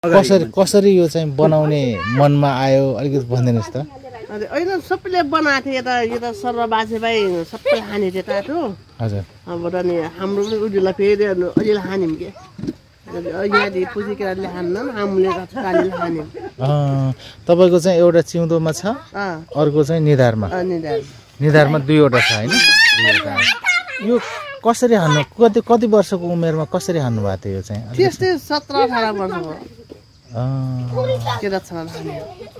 कसरी यो चाहिँ बनाउने मनमा आयो अलिकति भनिदिनुहोस् त। अहिले सबैले बनाएको थियो यो त सर्वबाजे भाइ सबै खाने थियो तातो। हजुर। अबबाट नि हाम्रो पनि उजुलाई फेरि अहिले खान्यौँ के यहाँदेखि पुजी केराले खान्नन् हामीले कालीले खान्यौँ। तपाईँको चाहिँ एउटा चिउँदोमा छ अर्को चाहिँ निधारमा। निधारमा दुईवटा छ होइन। यो कसरी हान्नु कति वर्षको उमेरमा कसरी हान्नु भएको थियो यो चाहिँ? त्यस्तै 17-18 वर्षको।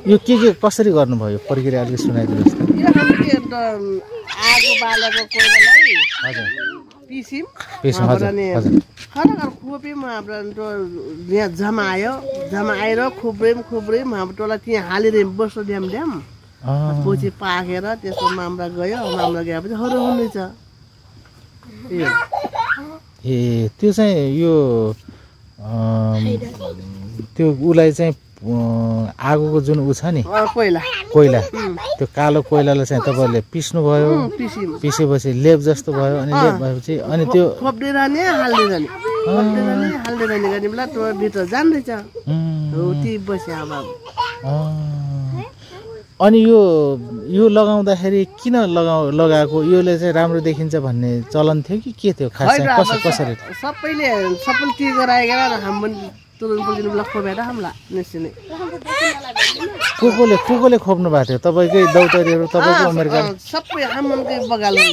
यो के कसरी गर्नुभयो यो प्रक्रिया अलिकति सुनाइदिनुहोस् त। यो हामीले आगो बालेको कोइलालाई हजुर पिस्यौँ। खरखर खोप्यौँ हाम्रो यहाँ जमाएर खुब्रौँ हाम्रो टोला त्यहाँ हालेर बस्नु ड्याम पछि पाकेर त्यसको मामला गयो। मामला गएपछि हरो हुनेछ। ए त्यो चाहिँ यो त्यो उसलाई चाहिँ आगोको जुन उ छ नि कोइला त्यो कालो कोइलालाई चाहिँ तपाईँहरूले पिस्नुभयो। पिसेपछि लेप जस्तो भयो अनि लेप भएपछि अनि त्यो खोप्दै रहने हाल्दै रहने गर्ने बेला त्यो भित्र जान्दैछ ती बस्या अब। अनि यो लगाउँदाखेरि किन लगाएको योले चाहिँ राम्रो देखिन्छ भन्ने चलन थियो कि के थियो खास चाहिँ कसरी? सबैले ती गराएर हाम्रो तुरन्त बोलिनु बेला खोपेर हामीलाई निश्चित को खोप्नु भएको थियो? तपाईँकै दौतरीहरू तपाईँको उमेरका सबै हाम्रोकै बगालमा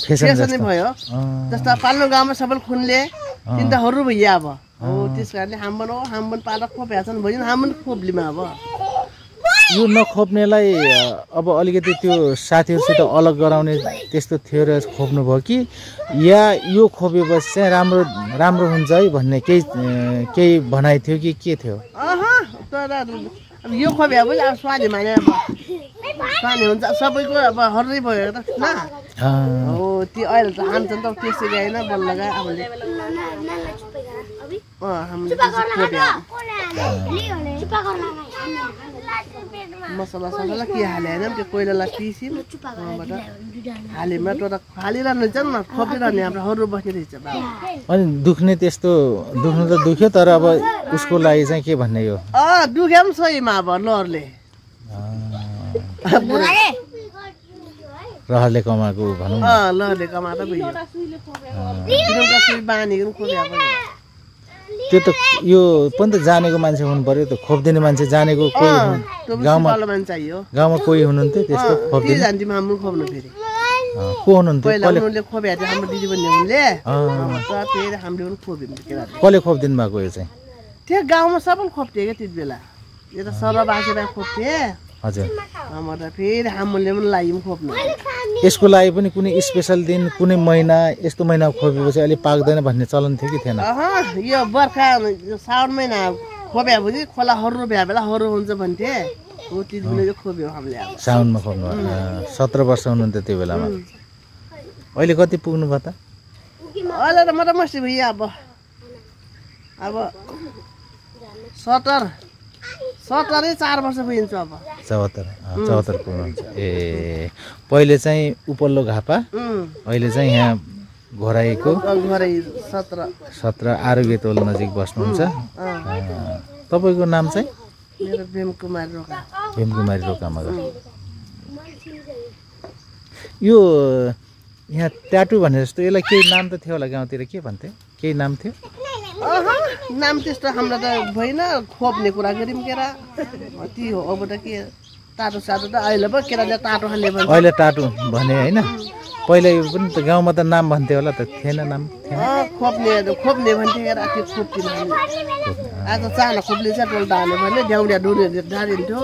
फेसन भयो। जस्तो पाल्नु गाउँमा सबै खुनले चिन्ताहरू भइया अब हो त्यस कारणले हाम्रो पाला खोपेका छन् भयो हाम्रो खोप्लीमा अब यो नखोप्नेलाई अब अलिकति त्यो साथीहरूसित अलग गराउने त्यस्तो थियो र खोप्नुभयो कि या यो खोपेपछि चाहिँ राम्रो हुन्छ है भन्ने केही भनाइ थियो कि के थियो? तर अब यो खोपेपछि अब स्वादी माने स्वादी हुन्छ सबैको अब हर्रै भयो त न हो त्यो अहिले त हान्छ नि त त्यसै गएन बल्ल गए हामीले मसला के हाले होइन त्यो कोइलालाई पिस्यौँ हालेर हालिरहनु छ नि खोपिरहने हाम्रो हरु बस्ने रहेछ। अनि दुख्नु त दुख्यो तर अब उसको लागि चाहिँ के भन्ने यो दुख्यो पनि सहीमा अब रहरले कमाएको भनौँ लहरले कमाएको बानीको खोप्या त्यो त यो पनि त जानेको मान्छे हुनु पर्यो त खोप्दिने मान्छे जानेको कोही गाउँमा कोही हुनुहुन्थ्यो त्यस्तो खोप्दिने को हुनुहुन्थ्यो कसले खोपिदिनु भएको यो चाहिँ? त्यो गाउँमा सबै खोप्थे क्या त्यति बेला यो त सरबासेर खोप्थे हजुर। फेरि हामीले पनि लाग्यौँ खोप्नु। यसको लागि पनि कुनै स्पेसल दिन कुनै महिना यस्तो महिना खोपेपछि अलि पाक्दैन भन्ने चलन थियो कि थिएन? यो बर्खा साउन महिना खोपेपछि खोला हरु भ्या बेला हरु हुन्छ भन्थे हो त्यति बेला खोप्यो हामीले। साउनमा खोप्नु 17 वर्ष हुनुहुन्थ्यो त्यो बेलामा। अहिले कति पुग्नु भयो त? अहिले त मोटामोटी भयो अब 74 वर्ष भइन्छ अब 74 पुग्नुहुन्छ। ए पहिले चाहिँ उपल्लो घापा अहिले चाहिँ यहाँ घोराईको 17 आरोग्य टोल नजिक बस्नुहुन्छ। तपाईँको नाम चाहिँ? मेरो भेमकुमारी रोकामा। यो यहाँ ट्याटु भने जस्तो यसलाई केही नाम त थियो होला गाउँतिर के भन्थे? केही नाम थियो? नाम त्यस्तो हाम्रो त भएन खोप्ने कुरा गऱ्यौँ केरा ती हो। अब त के टाटो साटो त अहिले पो केराले टाटो खाने भन्छ। अहिले टाटो भने होइन पहिला यो पनि त गाउँमा त नाम भन्थे होला त थिएन नाम? खोप्ने भन्थे केरा त्यो खोप्थ्यो आज चाना खोप्ने छ टोल डाल्ने भने ड्याउड्या डोरीहरू डालिन्थ्यो।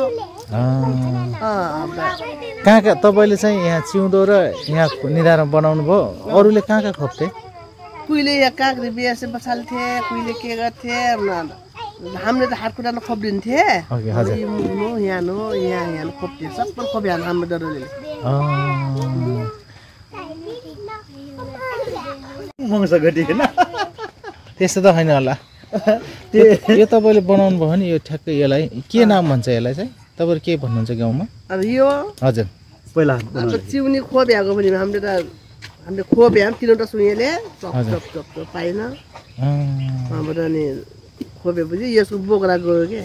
कहाँ तपाईँले चाहिँ यहाँ चिउँदो र यहाँ निधारमा बनाउनु भयो अरूले कहाँ खोप्थे? कुहिले यहाँ काँक्री बिहासे बसाल्थे कुहिले के गर्थे हामीले त हात खुट्टामा खोपिदिन्थे यहाँ खोप्थे सबै खोप्या हाम्रो डरले त्यस्तो त होइन होला। यो तपाईँले बनाउनु भयो नि यो ठ्याक्कै यसलाई के नाम भन्छ यसलाई चाहिँ तपाईँले के भन्नुहुन्छ गाउँमा? अब यो हजुर पहिला चिउनी खोप्याएको भने हामीले त हामीले खोप्यौँ 3वटा सुइँले चप चप चप चप पाइन वहाँबाट अनि खोपेपछि यसको बोक्रा गयो के